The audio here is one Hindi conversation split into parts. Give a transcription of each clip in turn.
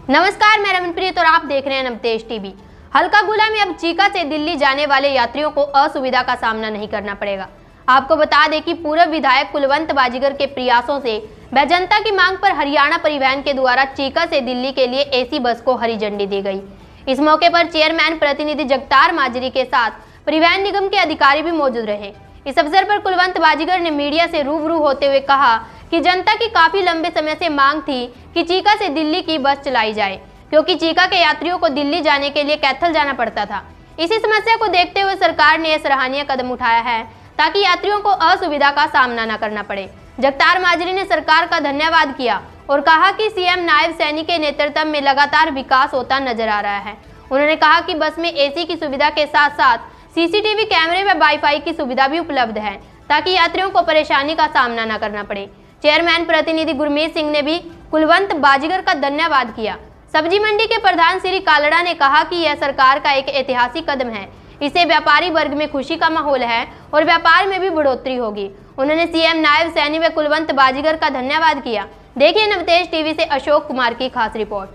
नमस्कार, मैं रमनप्रीत और आप देख रहे हैं नवतेज टीवी। हल्का गुला में अब चीका से दिल्ली जाने वाले यात्रियों को असुविधा का सामना नहीं करना पड़ेगा। आपको बता दें कि पूर्व विधायक कुलवंत बाजीगर के प्रयासों से व जनता की मांग पर हरियाणा परिवहन के द्वारा चीका से दिल्ली के लिए एसी बस को हरी झंडी दी गई। इस मौके पर चेयरमैन प्रतिनिधि जगतार माजरी के साथ परिवहन निगम के अधिकारी भी मौजूद रहे। इस अवसर पर कुलवंत बाजीगर ने मीडिया से रूबरू होते हुए कहा कि जनता की काफी लंबे समय से मांग थी कि चीका से दिल्ली की बस चलाई जाए, क्योंकि चीका के यात्रियों को दिल्ली जाने के लिए कैथल जाना पड़ता था। इसी समस्या को देखते हुए सरकार ने यह सराहनीय कदम उठाया है ताकि यात्रियों को असुविधा का सामना न करना पड़े। जगतार माजरी ने सरकार का धन्यवाद किया और कहा कि सीएम नायब सैनी के नेतृत्व में लगातार विकास होता नजर आ रहा है। उन्होंने कहा कि बस में एसी की सुविधा के साथ साथ सीसीटीवी कैमरे व वाईफाई की सुविधा भी उपलब्ध है ताकि यात्रियों को परेशानी का सामना न करना पड़े। चेयरमैन प्रतिनिधि गुरमीत सिंह ने भी कुलवंत बाजीगर का धन्यवाद किया। सब्जी मंडी के प्रधान श्री कालड़ा ने कहा कि यह सरकार का एक ऐतिहासिक कदम है। इससे व्यापारी वर्ग में खुशी का माहौल है और व्यापार में भी बढ़ोतरी होगी। उन्होंने सीएम नायब सैनी व कुलवंत बाजीगर का धन्यवाद किया। देखिए नवतेज टीवी से अशोक कुमार की खास रिपोर्ट।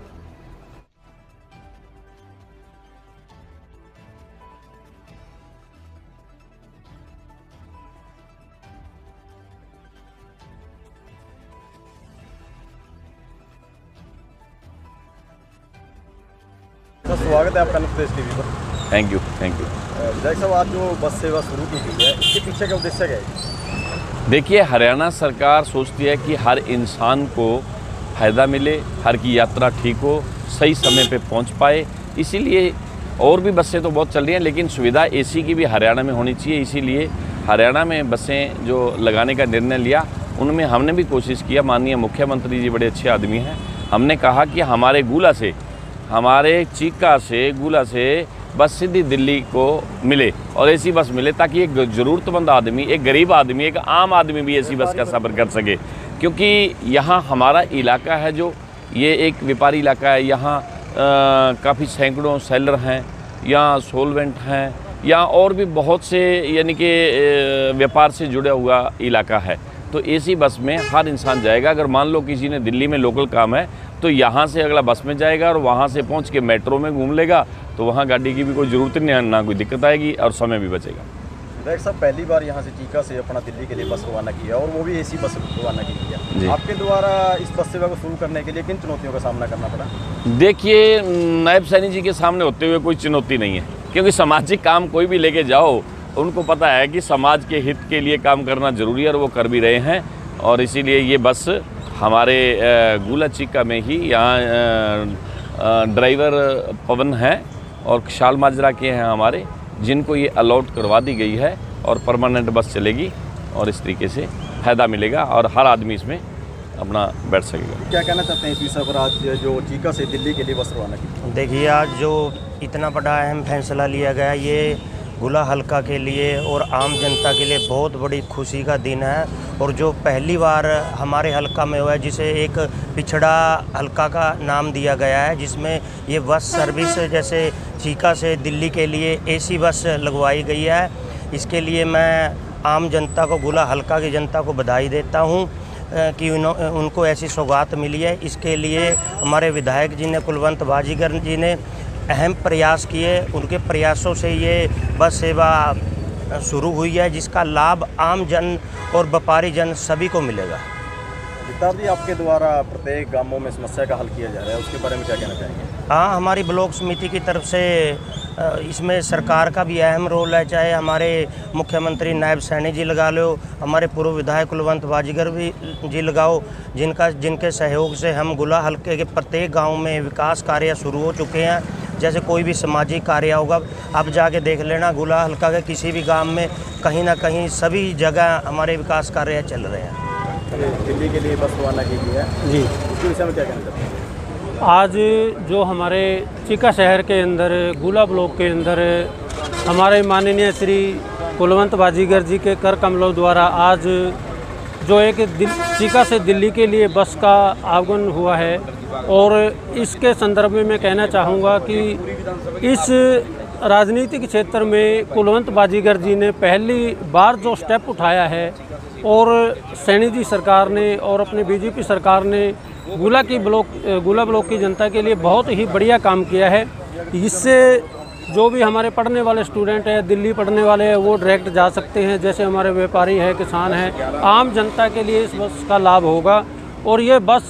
तो स्वागत है आपका नवतेज टीवी पर। Thank you. विधायक साहब, आज जो बस सेवा शुरू की गई है, इसके पीछे का उद्देश्य क्या है? देखिए, हरियाणा सरकार सोचती है कि हर इंसान को फ़ायदा मिले, हर की यात्रा ठीक हो, सही समय पे पहुंच पाए। इसीलिए और भी बसें तो बहुत चल रही हैं, लेकिन सुविधा एसी की भी हरियाणा में होनी चाहिए। इसीलिए हरियाणा में बसें जो लगाने का निर्णय लिया, उनमें हमने भी कोशिश किया। माननीय मुख्यमंत्री जी बड़े अच्छे आदमी हैं। हमने कहा कि हमारे चीका से गुला से बस सीधी दिल्ली को मिले और ऐसी बस मिले ताकि एक ज़रूरतमंद आदमी, एक गरीब आदमी, एक आम आदमी भी ऐसी बस का सफ़र कर सके। क्योंकि यहाँ हमारा इलाका है, जो ये एक व्यापारी इलाका है। यहाँ काफ़ी सैकड़ों सेलर हैं, यहाँ सोलवेंट हैं, यहाँ और भी बहुत से यानी कि व्यापार से जुड़ा हुआ इलाका है। तो ऐसी बस में हर इंसान जाएगा। अगर मान लो किसी ने दिल्ली में लोकल काम है तो यहाँ से अगला बस में जाएगा और वहाँ से पहुँच के मेट्रो में घूम लेगा, तो वहाँ गाड़ी की भी कोई ज़रूरत नहीं है, ना कोई दिक्कत आएगी और समय भी बचेगा। विधायक साहब, पहली बार यहाँ से चीका से अपना दिल्ली के लिए बस रवाना किया और वो भी एसी बस रवाना की है। आपके द्वारा इस बस सेवा को शुरू करने के लिए किन चुनौतियों का सामना करना पड़ा? देखिए, नायब सैनी जी के सामने होते हुए कोई चुनौती नहीं है, क्योंकि सामाजिक काम कोई भी लेके जाओ, उनको पता है कि समाज के हित के लिए काम करना ज़रूरी है और वो कर भी रहे हैं। और इसीलिए ये बस हमारे गुला चीका में ही यहाँ ड्राइवर पवन है और शाल माजरा के हैं हमारे, जिनको ये अलॉट करवा दी गई है और परमानेंट बस चलेगी और इस तरीके से फ़ायदा मिलेगा और हर आदमी इसमें अपना बैठ सकेगा। क्या कहना चाहते हैं इस विषय पर, आज जो चीका से दिल्ली के लिए बस रवाना की? देखिए, आज जो इतना बड़ा अहम फैसला लिया गया, ये गुला हल्का के लिए और आम जनता के लिए बहुत बड़ी खुशी का दिन है। और जो पहली बार हमारे हल्का में हुआ है, जिसे एक पिछड़ा हल्का का नाम दिया गया है, जिसमें ये बस सर्विस जैसे चीका से दिल्ली के लिए एसी बस लगवाई गई है। इसके लिए मैं आम जनता को, गुला हल्का की जनता को बधाई देता हूँ कि उनको ऐसी सौगात मिली है। इसके लिए हमारे विधायक जी ने, कुलवंत बाजीगर जी ने अहम प्रयास किए। उनके प्रयासों से ये बस सेवा शुरू हुई है, जिसका लाभ आम जन और व्यापारी जन सभी को मिलेगा। जगतार जी, आपके द्वारा प्रत्येक गांवों में समस्या का हल किया जा रहा है, उसके बारे में क्या कहना चाहेंगे? हाँ, हमारी ब्लॉक समिति की तरफ से इसमें सरकार का भी अहम रोल है। चाहे हमारे मुख्यमंत्री नायब सैनी जी लगा लो, हमारे पूर्व विधायक कुलवंत बाजीगर भी जी लगाओ, जिनके सहयोग से हम गुला हल्के के प्रत्येक गांव में विकास कार्य शुरू हो चुके हैं। जैसे कोई भी सामाजिक कार्य होगा, अब जाके देख लेना, गुला हल्का के किसी भी गांव में कहीं ना कहीं सभी जगह हमारे विकास कार्य चल रहे हैं। दिल्ली के लिए बस रवाना की गई है जी, इसके विषय में क्या कहना चाहते हैं? आज जो हमारे चीका शहर के अंदर गुला ब्लॉक के अंदर हमारे माननीय श्री कुलवंत बाजीगर जी के कर कमलों द्वारा आज जो एक चीका से दिल्ली के लिए बस का आगमन हुआ है, और इसके संदर्भ में मैं कहना चाहूँगा कि इस राजनीतिक क्षेत्र में कुलवंत बाजीगर जी ने पहली बार जो स्टेप उठाया है और सैनी जी सरकार ने और अपने बीजेपी सरकार ने गुला ब्लॉक की जनता के लिए बहुत ही बढ़िया काम किया है। इससे जो भी हमारे पढ़ने वाले स्टूडेंट हैं, दिल्ली पढ़ने वाले हैं, वो डायरेक्ट जा सकते हैं। जैसे हमारे व्यापारी हैं, किसान हैं, आम जनता के लिए इस बस का लाभ होगा। और ये बस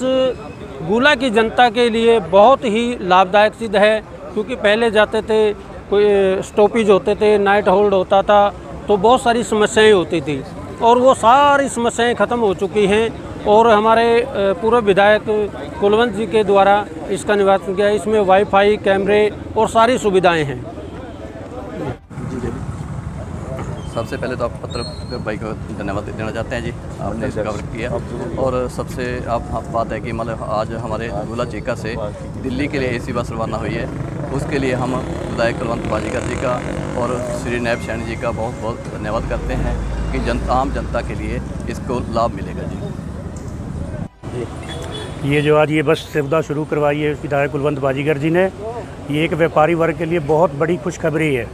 गुला की जनता के लिए बहुत ही लाभदायक सिद्ध है, क्योंकि पहले जाते थे, कोई स्टॉपेज होते थे, नाइट होल्ड होता था, तो बहुत सारी समस्याएं होती थी, और वो सारी समस्याएं ख़त्म हो चुकी हैं। और हमारे पूर्व विधायक कुलवंत जी के द्वारा इसका निवारण किया। इसमें वाईफाई, कैमरे और सारी सुविधाएं हैं। सबसे पहले तो आप पत्रकार भाई को धन्यवाद देना चाहते हैं जी, आपने इसका कवर किया। और सबसे आप बात है कि मतलब आज हमारे गुला चीका से दिल्ली के लिए एसी बस रवाना हुई है, उसके लिए हम विधायक कुलवंत बाजीगर जी का और श्री नैब सैनी जी का बहुत बहुत धन्यवाद करते हैं कि आम जनता के लिए इसको लाभ मिलेगा जी। ये जो आज ये बस सुविधा शुरू करवाई है विधायक कुलवंत बाजीगर जी ने, ये एक व्यापारी वर्ग के लिए बहुत बड़ी खुशखबरी है,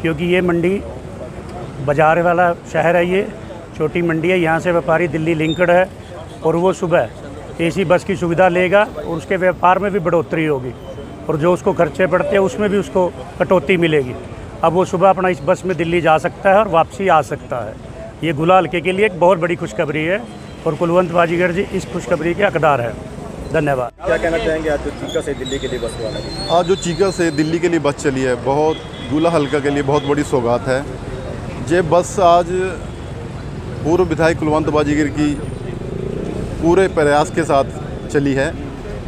क्योंकि ये मंडी बाजार वाला शहर है, ये छोटी मंडी है, यहाँ से व्यापारी दिल्ली लिंक्ड है, और वो सुबह एसी बस की सुविधा लेगा और उसके व्यापार में भी बढ़ोतरी होगी, और जो उसको खर्चे पड़ते हैं उसमें भी उसको कटौती मिलेगी। अब वो सुबह अपना इस बस में दिल्ली जा सकता है और वापसी आ सकता है। ये गुला हल्के के लिए एक बहुत बड़ी खुशखबरी है, और कुलवंत बाजीगर जी इस खुशखबरी के हकदार हैं। धन्यवाद। क्या कहना चाहेंगे आज जो चीका से दिल्ली के लिए बस रवाना की? आज जो चीका से दिल्ली के लिए बस चली है, बहुत गुला हल्का के लिए बहुत बड़ी सौगात है। ये बस आज पूर्व विधायक कुलवंत बाजीगर की पूरे प्रयास के साथ चली है,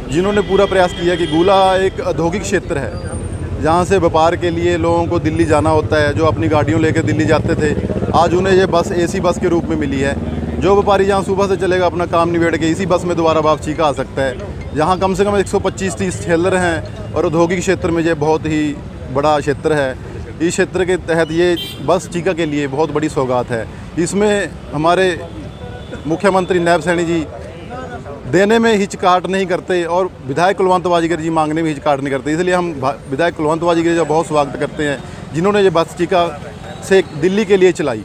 जिन्होंने पूरा प्रयास किया कि गुला एक औद्योगिक क्षेत्र है, जहाँ से व्यापार के लिए लोगों को दिल्ली जाना होता है। जो अपनी गाड़ियों लेकर दिल्ली जाते थे, आज उन्हें ये बस एसी बस के रूप में मिली है। जो व्यापारी जहाँ सुबह से चलेगा, अपना काम निबेड़ के इसी बस में दोबारा वापसी का आ सकता है। जहाँ कम से कम 125-30 ठेलर हैं, और औद्योगिक क्षेत्र में ये बहुत ही बड़ा क्षेत्र है। इस क्षेत्र के तहत ये बस चीका के लिए बहुत बड़ी सौगात है। इसमें हमारे मुख्यमंत्री नैब सैनी जी देने में हिचकाहट नहीं करते, और विधायक कुलवंत बाजीगर जी मांगने में हिचकाहट नहीं करते। इसलिए हम विधायक कुलवंत बाजीगर जी का बहुत स्वागत करते हैं, जिन्होंने ये बस चीका से दिल्ली के लिए चलाई।